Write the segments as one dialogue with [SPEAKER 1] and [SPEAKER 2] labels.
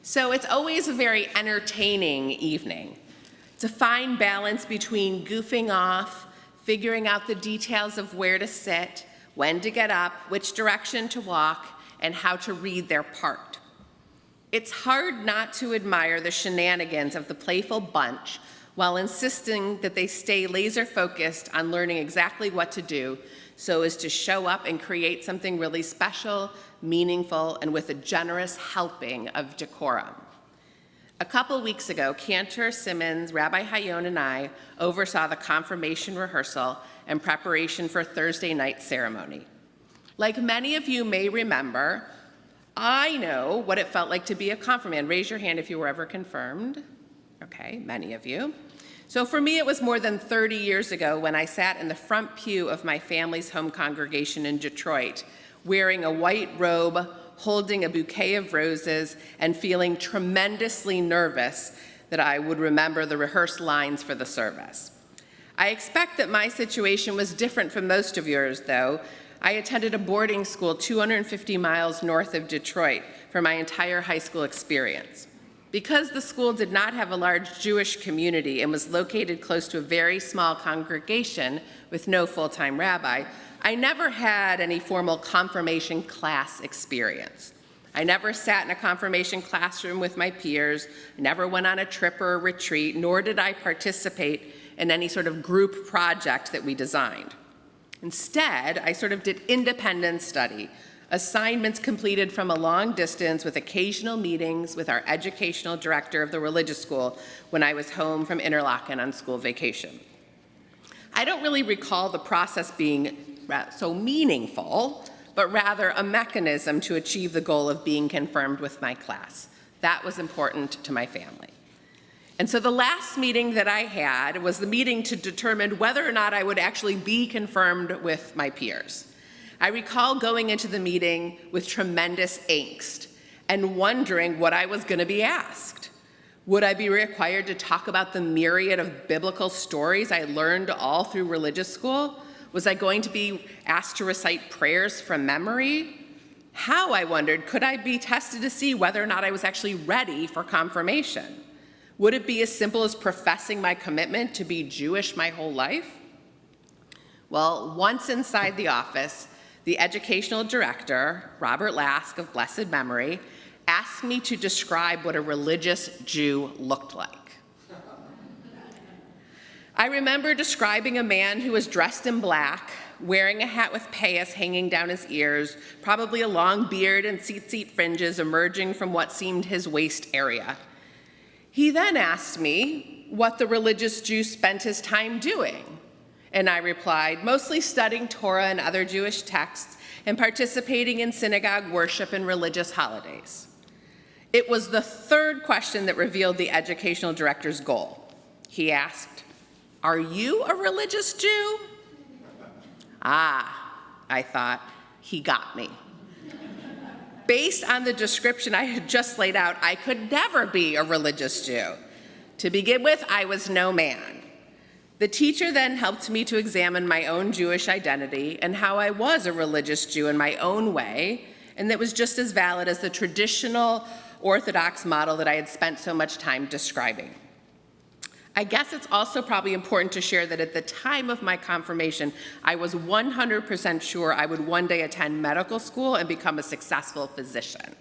[SPEAKER 1] So it's always a very entertaining evening. It's a fine balance between goofing off, figuring out the details of where to sit, when to get up, which direction to walk, and how to read their part. It's hard not to admire the shenanigans of the playful bunch while insisting that they stay laser-focused on learning exactly what to do so as to show up and create something really special, meaningful, and with a generous helping of decorum. A couple weeks ago, Cantor Simmons, Rabbi Hayon, and I oversaw the confirmation rehearsal and preparation for Thursday night ceremony. Like many of you may remember, I know what it felt like to be a confirmand. Raise your hand if you were ever confirmed. Okay, many of you. So for me, it was more than 30 years ago when I sat in the front pew of my family's home congregation in Detroit, wearing a white robe, holding a bouquet of roses, and feeling tremendously nervous that I would remember the rehearsed lines for the service. I expect that my situation was different from most of yours, though. I attended a boarding school 250 miles north of Detroit for my entire high school experience. Because the school did not have a large Jewish community and was located close to a very small congregation with no full-time rabbi, I never had any formal confirmation class experience. I never sat in a confirmation classroom with my peers, never went on a trip or a retreat, nor did I participate in any sort of group project that we designed. Instead, I sort of did independent study, assignments completed from a long distance with occasional meetings with our educational director of the religious school when I was home from Interlaken on school vacation. I don't really recall the process being so meaningful, but rather a mechanism to achieve the goal of being confirmed with my class. That was important to my family. And so the last meeting that I had was the meeting to determine whether or not I would actually be confirmed with my peers. I recall going into the meeting with tremendous angst and wondering what I was going to be asked. Would I be required to talk about the myriad of biblical stories I learned all through religious school? Was I going to be asked to recite prayers from memory? How, I wondered, could I be tested to see whether or not I was actually ready for confirmation? Would it be as simple as professing my commitment to be Jewish my whole life? Well, once inside the office, the educational director, Robert Lask of blessed memory, asked me to describe what a religious Jew looked like. I remember describing a man who was dressed in black, wearing a hat with payas hanging down his ears, probably a long beard and tzitzit fringes emerging from what seemed his waist area. He then asked me what the religious Jew spent his time doing. And I replied, mostly studying Torah and other Jewish texts and participating in synagogue worship and religious holidays. It was the third question that revealed the educational director's goal. He asked, "Are you a religious Jew?" Ah, I thought, he got me. Based on the description I had just laid out, I could never be a religious Jew. To begin with, I was no man. The teacher then helped me to examine my own Jewish identity and how I was a religious Jew in my own way, and that was just as valid as the traditional Orthodox model that I had spent so much time describing. I guess it's also probably important to share that at the time of my confirmation, I was 100% sure I would one day attend medical school and become a successful physician.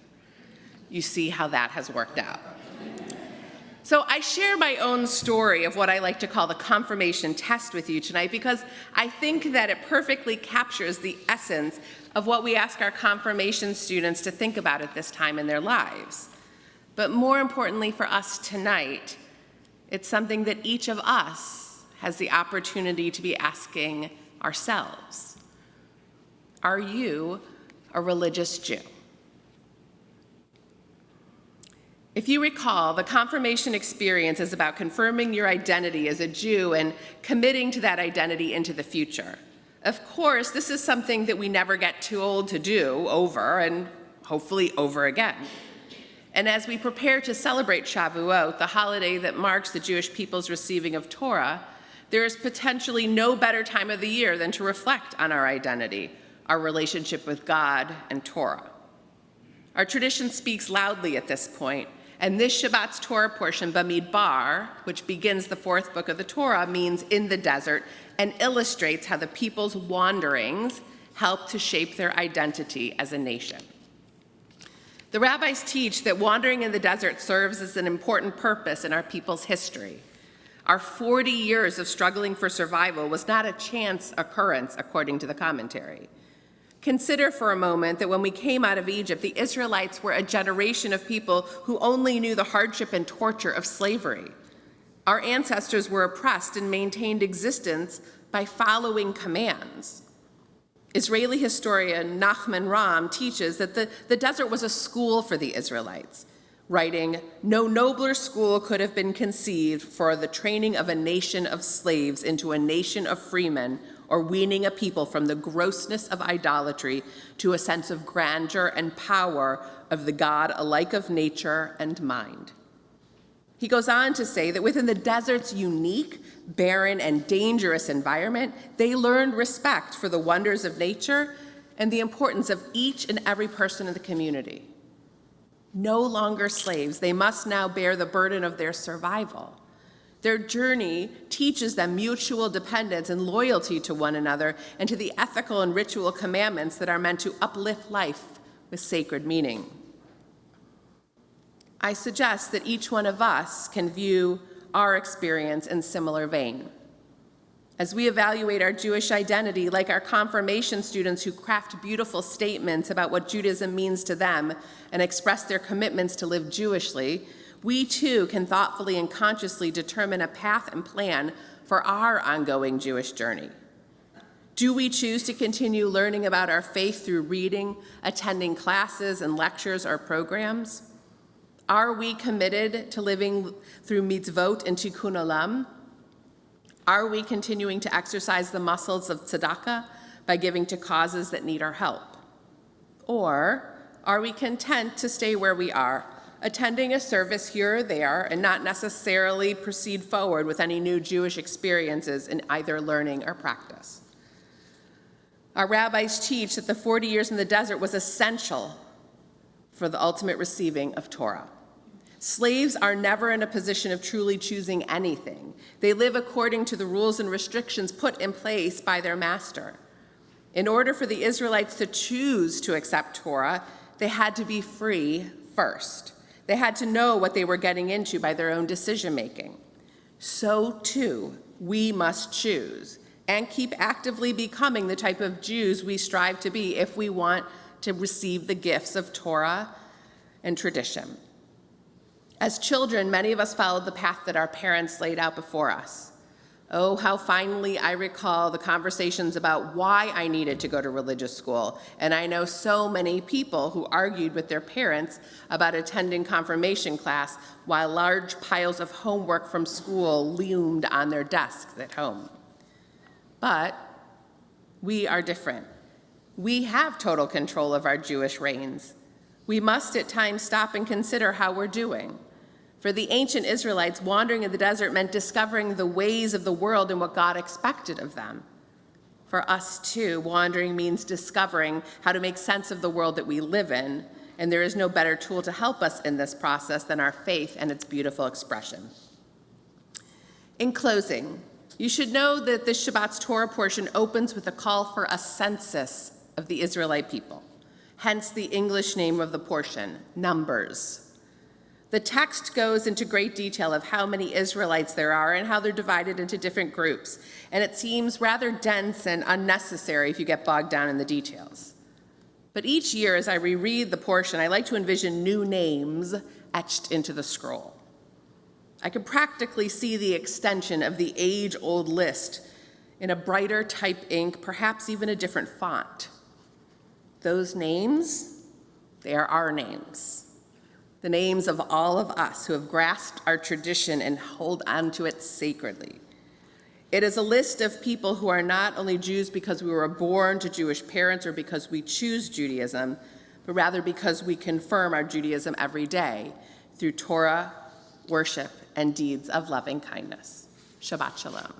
[SPEAKER 1] You see how that has worked out. So I share my own story of what I like to call the confirmation test with you tonight because I think that it perfectly captures the essence of what we ask our confirmation students to think about at this time in their lives. But more importantly for us tonight, it's something that each of us has the opportunity to be asking ourselves. Are you a religious Jew? If you recall, the confirmation experience is about confirming your identity as a Jew and committing to that identity into the future. Of course, this is something that we never get too old to do over and hopefully over again. And as we prepare to celebrate Shavuot, the holiday that marks the Jewish people's receiving of Torah, there is potentially no better time of the year than to reflect on our identity, our relationship with God and Torah. Our tradition speaks loudly at this point, And this Shabbat's Torah portion, Bamidbar, which begins the fourth book of the Torah, means in the desert and illustrates how the people's wanderings helped to shape their identity as a nation. The rabbis teach that wandering in the desert serves as an important purpose in our people's history. Our 40 years of struggling for survival was not a chance occurrence, according to the commentary. Consider for a moment that when we came out of Egypt, the Israelites were a generation of people who only knew the hardship and torture of slavery. Our ancestors were oppressed and maintained existence by following commands. Israeli historian Nachman Ram teaches that the desert was a school for the Israelites, writing, "No nobler school could have been conceived for the training of a nation of slaves into a nation of freemen, or weaning a people from the grossness of idolatry to a sense of grandeur and power of the God alike of nature and mind." He goes on to say that within the desert's unique, barren, and dangerous environment, they learned respect for the wonders of nature and the importance of each and every person in the community. No longer slaves, they must now bear the burden of their survival. Their journey teaches them mutual dependence and loyalty to one another and to the ethical and ritual commandments that are meant to uplift life with sacred meaning. I suggest that each one of us can view our experience in similar vein. As we evaluate our Jewish identity, like our confirmation students who craft beautiful statements about what Judaism means to them and express their commitments to live Jewishly, we too can thoughtfully and consciously determine a path and plan for our ongoing Jewish journey. Do we choose to continue learning about our faith through reading, attending classes and lectures or programs? Are we committed to living through mitzvot and tikkun olam? Are we continuing to exercise the muscles of tzedakah by giving to causes that need our help? Or are we content to stay where we are, attending a service here or there, and not necessarily proceed forward with any new Jewish experiences in either learning or practice? Our rabbis teach that the 40 years in the desert was essential for the ultimate receiving of Torah. Slaves are never in a position of truly choosing anything. They live according to the rules and restrictions put in place by their master. In order for the Israelites to choose to accept Torah, they had to be free first. They had to know what they were getting into by their own decision-making. So too, we must choose and keep actively becoming the type of Jews we strive to be if we want to receive the gifts of Torah and tradition. As children, many of us followed the path that our parents laid out before us. Oh, how fondly I recall the conversations about why I needed to go to religious school. And I know so many people who argued with their parents about attending confirmation class while large piles of homework from school loomed on their desks at home. But we are different. We have total control of our Jewish reigns. We must at times stop and consider how we're doing. For the ancient Israelites, wandering in the desert meant discovering the ways of the world and what God expected of them. For us too, wandering means discovering how to make sense of the world that we live in, and there is no better tool to help us in this process than our faith and its beautiful expression. In closing, you should know that this Shabbat's Torah portion opens with a call for a census of the Israelite people, hence the English name of the portion, Numbers. The text goes into great detail of how many Israelites there are and how they're divided into different groups, and it seems rather dense and unnecessary if you get bogged down in the details. But each year as I reread the portion, I like to envision new names etched into the scroll. I can practically see the extension of the age-old list in a brighter type ink, perhaps even a different font. Those names, they are our names. The names of all of us who have grasped our tradition and hold on to it sacredly. It is a list of people who are not only Jews because we were born to Jewish parents or because we choose Judaism, but rather because we confirm our Judaism every day through Torah, worship, and deeds of loving kindness. Shabbat Shalom.